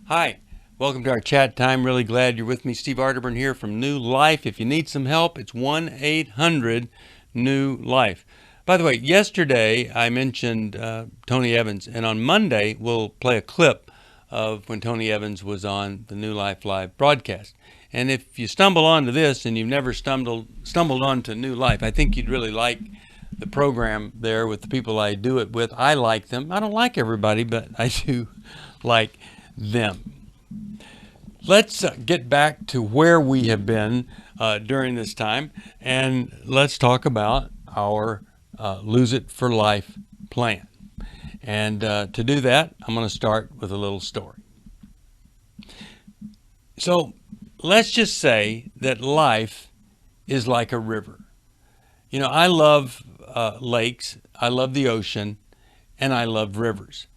Hi, welcome to our chat time. Really glad you're with me. Steve Arterburn here from New Life. If you need some help, it's 1-800-NEW-LIFE. By the way, yesterday I mentioned Tony Evans, and on Monday we'll play a clip of when Tony Evans was on the New Life Live broadcast. And if you stumble onto this and you've never stumbled onto New Life, I think you'd really like the program there with the people I do it with. I like them. I don't like everybody, but I do like them. Let's get back to where we have been during this time, and let's talk about our Lose It for Life plan. And to do that, I'm going to start with a little story. So let's just say that life is like a river. You know, I love lakes, I love the ocean, and I love rivers.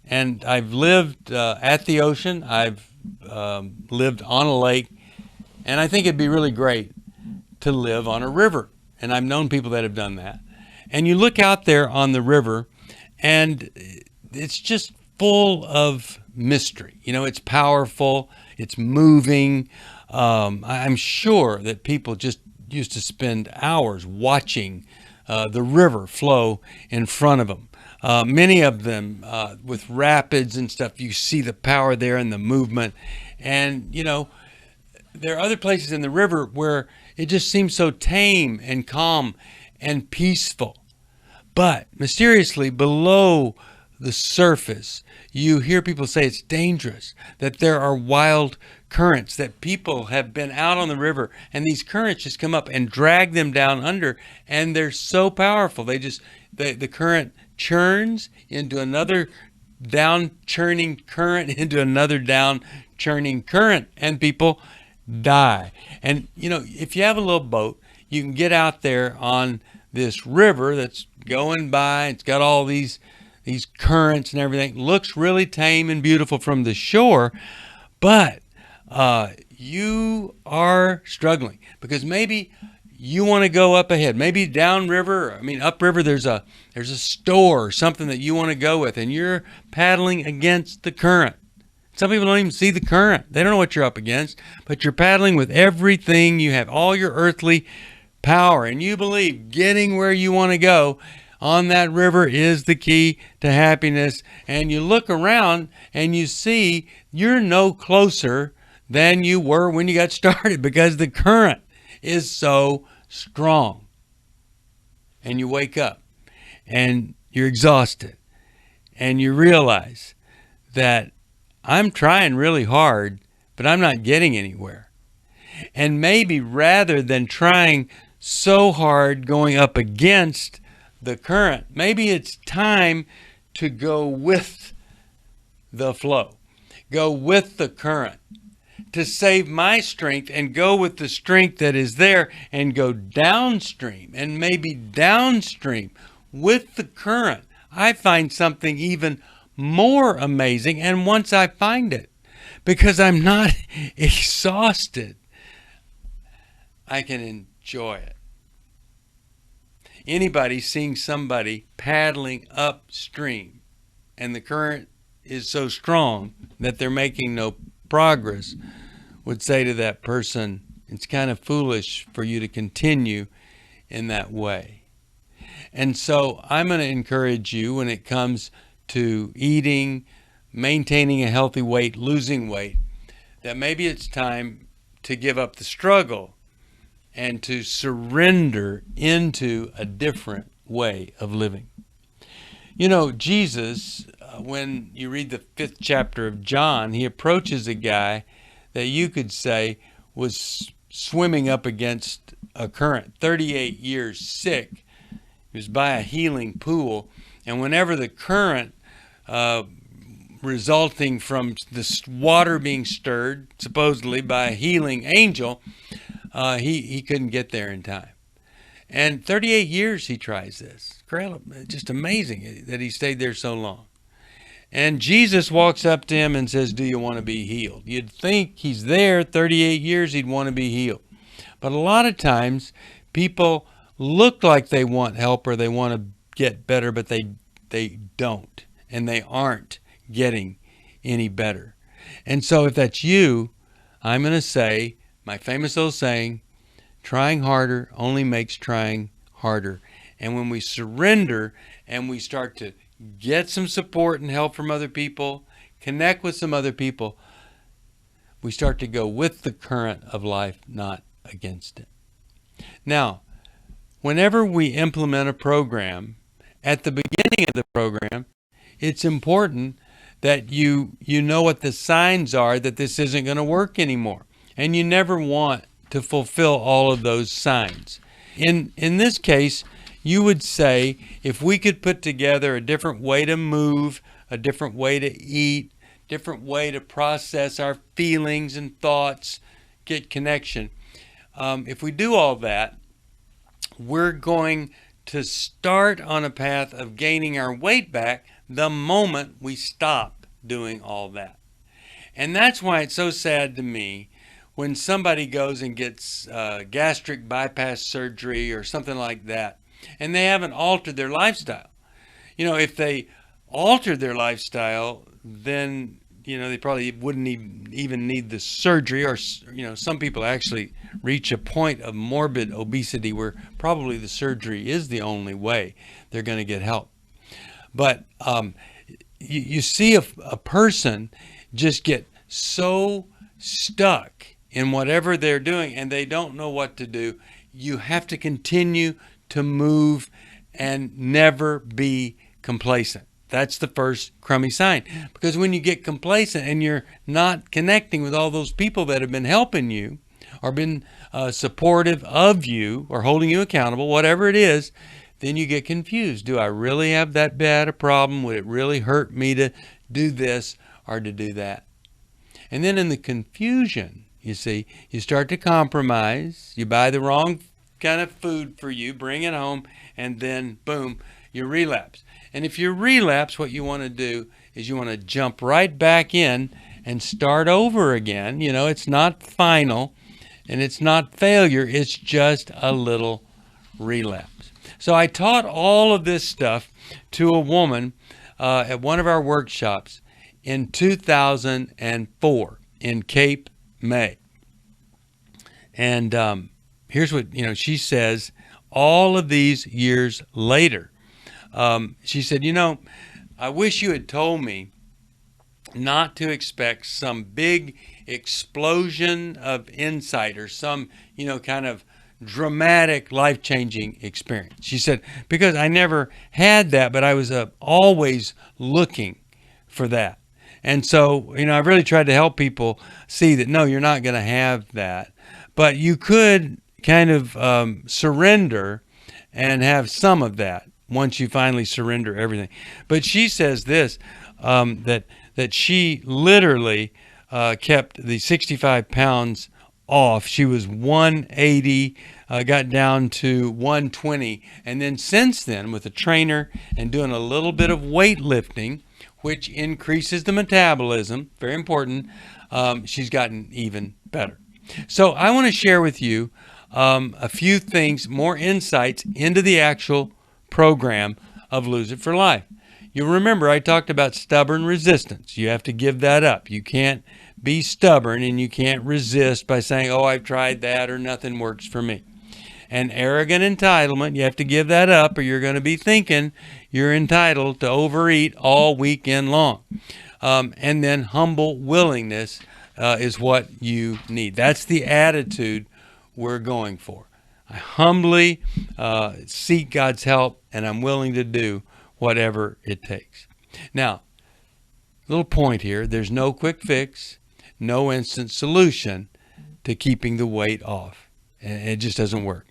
And I've lived at the ocean, I've lived on a lake, and I think it'd be really great to live on a river. And I've known people that have done that. And you look out there on the river, and it's just full of mystery. You know, it's powerful, it's moving. I'm sure that people just used to spend hours watching the river flow in front of them. Many of them with rapids and stuff, you see the power there and the movement. And, you know, there are other places in the river where it just seems so tame and calm and peaceful. But mysteriously below the surface, you hear people say it's dangerous, that there are wild currents, that people have been out on the river and these currents just come up and drag them down under, and they're so powerful. The current churns into another down churning current into another down churning current, and people die. And you know, if you have a little boat, you can get out there on this river that's going by. It's got all these currents and everything. It looks really tame and beautiful from the shore, but you are struggling because maybe you want to go up ahead, maybe downriver. I mean, upriver, there's a store or something that you want to go with, and you're paddling against the current. Some people don't even see the current. They don't know what you're up against, but you're paddling with everything you have, all your earthly power, and you believe getting where you want to go on that river is the key to happiness. And you look around and you see you're no closer than you were when you got started because the current is so strong. And you wake up and you're exhausted and you realize that I'm trying really hard, but I'm not getting anywhere. And maybe rather than trying so hard going up against the current, maybe it's time to go with the flow, go with the current, to save my strength and go with the strength that is there and go downstream, and maybe downstream with the current. I find something even more amazing, and once I find it, because I'm not exhausted, I can enjoy it. Anybody seeing somebody paddling upstream and the current is so strong that they're making no progress would say to that person, it's kind of foolish for you to continue in that way. And so I'm going to encourage you when it comes to eating, maintaining a healthy weight, losing weight, that maybe it's time to give up the struggle and to surrender into a different way of living. You know, Jesus, when you read the 5th chapter of John, he approaches a guy that you could say was swimming up against a current, 38 years sick. He was by a healing pool, and whenever the current resulting from this water being stirred, supposedly by a healing angel, he couldn't get there in time. And 38 years he tries this. Just amazing that he stayed there so long. And Jesus walks up to him and says, do you want to be healed? You'd think he's there 38 years, he'd want to be healed. But a lot of times people look like they want help or they want to get better, but they don't. And they aren't getting any better. And so if that's you, I'm going to say my famous old saying, trying harder only makes trying harder. And when we surrender and we start to get some support and help from other people, connect with some other people, we start to go with the current of life, not against it. Now, whenever we implement a program, at the beginning of the program, it's important that you know what the signs are that this isn't going to work anymore. And you never want to fulfill all of those signs. In this case, you would say, if we could put together a different way to move, a different way to eat, different way to process our feelings and thoughts, get connection. If we do all that, we're going to start on a path of gaining our weight back the moment we stop doing all that. And that's why it's so sad to me when somebody goes and gets gastric bypass surgery or something like that, and they haven't altered their lifestyle. You know, if they altered their lifestyle, then, you know, they probably wouldn't even need the surgery. Or, you know, some people actually reach a point of morbid obesity where probably the surgery is the only way they're going to get help. But you see a person just get so stuck in whatever they're doing and they don't know what to do. You have to continue to move and never be complacent. That's the first crummy sign. Because when you get complacent and you're not connecting with all those people that have been helping you or been supportive of you or holding you accountable, whatever it is, then you get confused. Do I really have that bad a problem? Would it really hurt me to do this or to do that? And then in the confusion, you see, you start to compromise. You buy the wrong kind of food for you, bring it home, and then boom, you relapse. And if you relapse, what you want to do is you want to jump right back in and start over again. You know, it's not final and it's not failure. It's just a little relapse. So I taught all of this stuff to a woman at one of our workshops in 2004 in Cape May. And here's what, you know, she says all of these years later. She said, you know, I wish you had told me not to expect some big explosion of insight or some, you know, kind of dramatic life-changing experience. She said, because I never had that, but I was always looking for that. And so, you know, I've really tried to help people see that, no, you're not going to have that. But you could kind of surrender and have some of that once you finally surrender everything. But she says this, that she literally kept the 65 pounds off. She was 180, got down to 120. And then since then, with a trainer and doing a little bit of weightlifting, which increases the metabolism, very important, she's gotten even better. So I want to share with you a few things, more insights into the actual program of Lose It for Life. You'll remember I talked about stubborn resistance. You have to give that up. You can't be stubborn and you can't resist by saying, oh, I've tried that or nothing works for me. And arrogant entitlement, you have to give that up or you're going to be thinking you're entitled to overeat all weekend long. And then humble willingness is what you need. That's the attitude we're going for. I humbly seek God's help and I'm willing to do whatever it takes. Now, little point here, there's no quick fix, no instant solution to keeping the weight off. And it just doesn't work.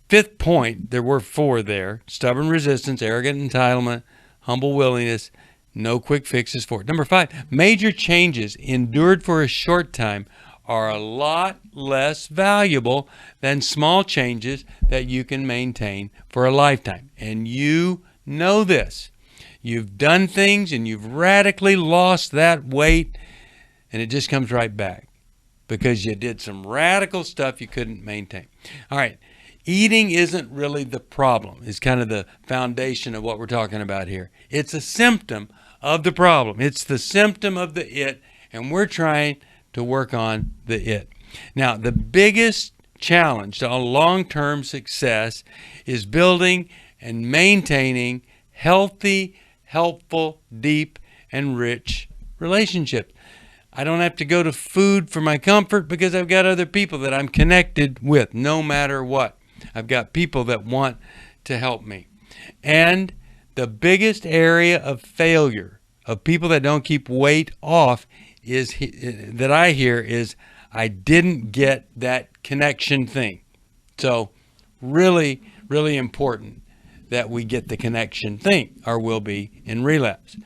Fifth point, there were 4 there: stubborn resistance, arrogant entitlement, humble willingness, no quick fixes for it. Number 5, major changes endured for a short time are a lot less valuable than small changes that you can maintain for a lifetime. And you know this. You've done things and you've radically lost that weight and it just comes right back because you did some radical stuff you couldn't maintain. All right. Eating isn't really the problem. It's kind of the foundation of what we're talking about here. It's a symptom of the problem. It's the symptom of the it, And we're trying to work on the it. Now, the biggest challenge to long-term success is building and maintaining healthy, helpful, deep, and rich relationships. I don't have to go to food for my comfort because I've got other people that I'm connected with no matter what. I've got people that want to help me. And the biggest area of failure of people that don't keep weight off is that I hear is I didn't get that connection thing. So really, really important that we get the connection thing or we'll be in relapse.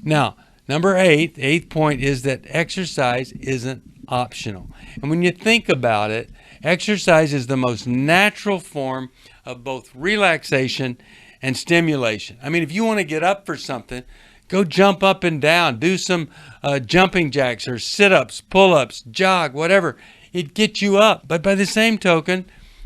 Now, number 8, the 8th point is that exercise isn't optional. And when you think about it, exercise is the most natural form of both relaxation and stimulation. I mean, if you want to get up for something, go jump up and down, do some jumping jacks or sit-ups, pull-ups, jog, whatever. It gets you up. But by the same token,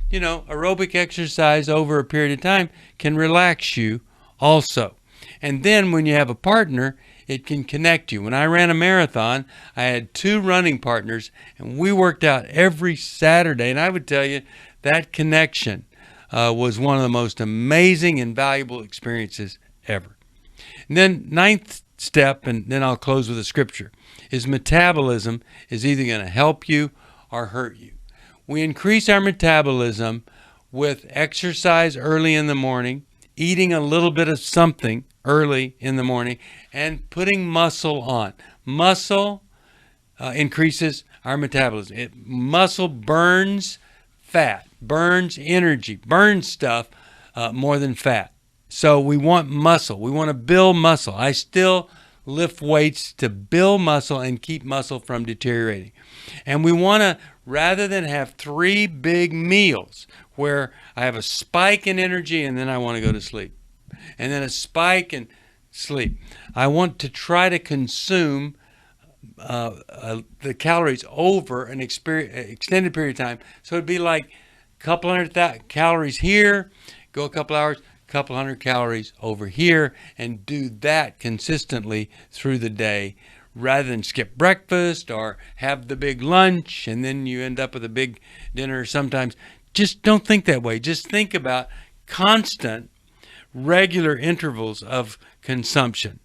you know, aerobic exercise over a period of time can relax you also. And then when you have a partner, it can connect you. When I ran a marathon, I had 2 running partners, and we worked out every Saturday. And I would tell you that connection was one of the most amazing and valuable experiences ever. And then 9th step, and then I'll close with a scripture, is metabolism is either going to help you or hurt you. We increase our metabolism with exercise early in the morning, eating a little bit of something early in the morning, and putting muscle on. Muscle increases our metabolism. Muscle burns fat, burns energy, burns stuff more than fat. So we want muscle. We want to build muscle. I still lift weights to build muscle and keep muscle from deteriorating. And we want to, rather than have 3 big meals where I have a spike in energy and then I want to go to sleep, and then a spike and sleep, I want to try to consume the calories over an extended period of time. So it'd be like a couple hundred calories here, go a couple hours, couple hundred calories over here, and do that consistently through the day rather than skip breakfast or have the big lunch and then you end up with a big dinner. Sometimes just don't think that way. Just think about constant regular intervals of consumption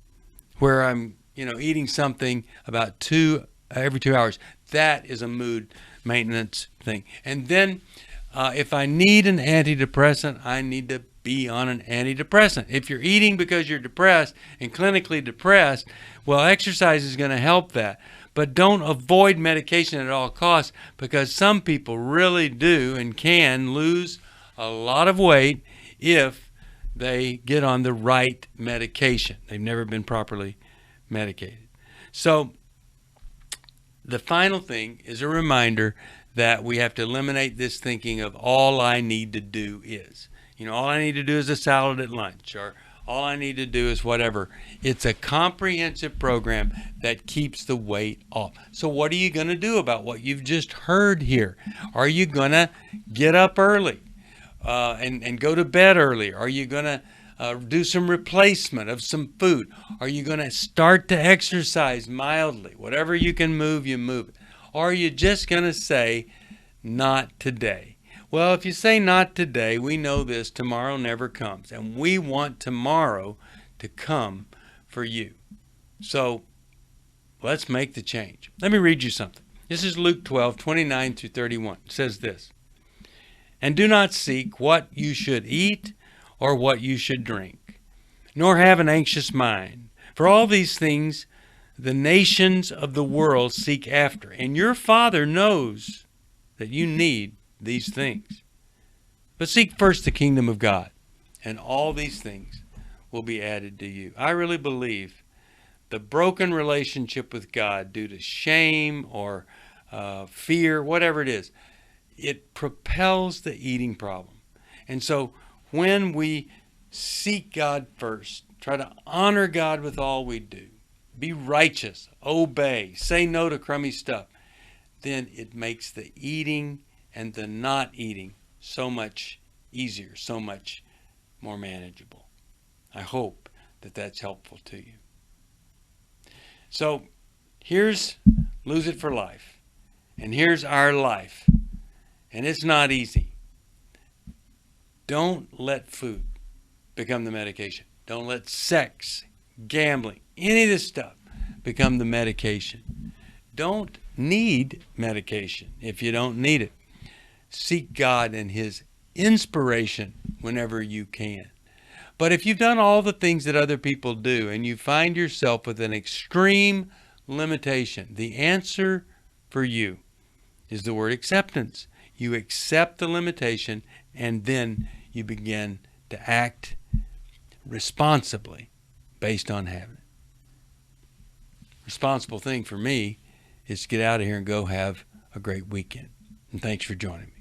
where I'm eating something about every 2 hours. That is a mood maintenance thing. And then if I need an antidepressant, I need to be on an antidepressant. If you're eating because you're depressed and clinically depressed, well, exercise is going to help that. But don't avoid medication at all costs, because some people really do and can lose a lot of weight if they get on the right medication. They've never been properly medicated. So the final thing is a reminder that we have to eliminate this thinking of all I need to do is. All I need to do is a salad at lunch, or all I need to do is whatever. It's a comprehensive program that keeps the weight off. So what are you going to do about what you've just heard here? Are you going to get up early and go to bed earlier? Are you going to do some replacement of some food? Are you going to start to exercise mildly? Whatever you can move, you move it. Or are you just going to say, not today? Well, if you say not today, we know this, tomorrow never comes. And we want tomorrow to come for you. So let's make the change. Let me read you something. This is Luke 12:29-31. It says this: "And do not seek what you should eat or what you should drink, nor have an anxious mind. For all these things the nations of the world seek after, and your Father knows that you need these things. But seek first the kingdom of God, and all these things will be added to you." I really believe the broken relationship with God due to shame or fear, whatever it is, it propels the eating problem. And so when we seek God first, try to honor God with all we do, be righteous, obey, say no to crummy stuff, then it makes the eating and the not eating so much easier, so much more manageable. I hope that that's helpful to you. So here's lose it for life. And here's our life. And it's not easy. Don't let food become the medication. Don't let sex, gambling, any of this stuff become the medication. Don't need medication if you don't need it. Seek God and His inspiration whenever you can. But if you've done all the things that other people do and you find yourself with an extreme limitation, the answer for you is the word acceptance. You accept the limitation and then you begin to act responsibly based on having it. Responsible thing for me is to get out of here and go have a great weekend. And thanks for joining me.